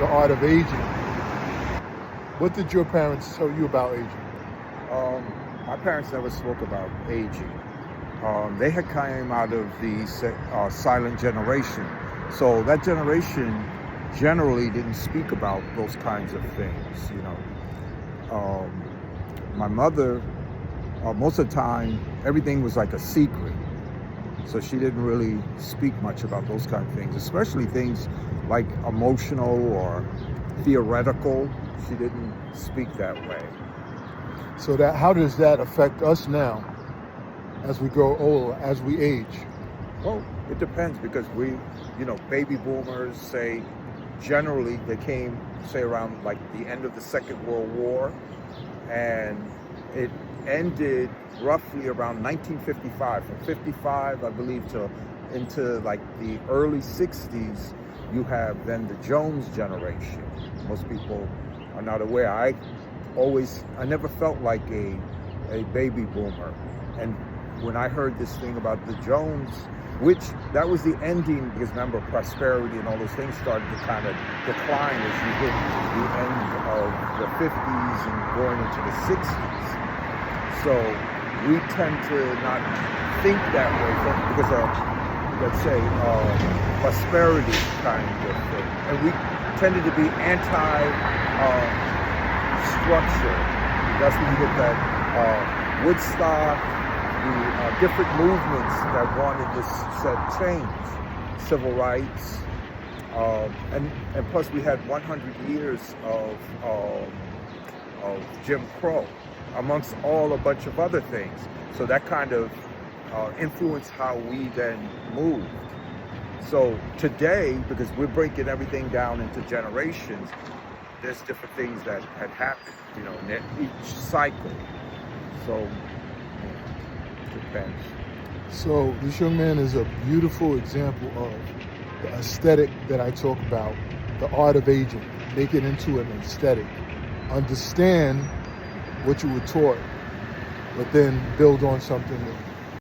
the art of aging. What did your parents tell you about aging? My parents never spoke about aging. They had came out of the silent generation. So that generation generally didn't speak about those kinds of things, you know. My mother, most of the time, everything was like a secret. So she didn't really speak much about those kind of things, especially things like emotional or theoretical. She didn't speak that way. So that how does that affect us now as we grow older, as we age? Well, it depends because baby boomers say generally they came, say, around like the end of the Second World War, and it ended roughly around 1955. From 55, I believe, to into like the early 60s, you have then the Jones generation. Most people are not aware. I never felt like a baby boomer. And when I heard this thing about the Jones, which that was the ending, because remember, prosperity and all those things started to kind of decline as you hit the end of the 50s and going into the 60s. So we tend to not think that way because of, let's say, prosperity kind of thing. And we tended to be anti-structure. That's when you get that Woodstock, the different movements that wanted this set change, civil rights, and plus we had 100 years of Jim Crow, amongst all a bunch of other things. So that kind of influenced how we then moved. So today, because we're breaking everything down into generations, there's different things that had happened, in each cycle. So it depends. So this young man is a beautiful example of the aesthetic that I talk about, the art of aging. Make it into an aesthetic. Understand what you were taught, but then build on something new.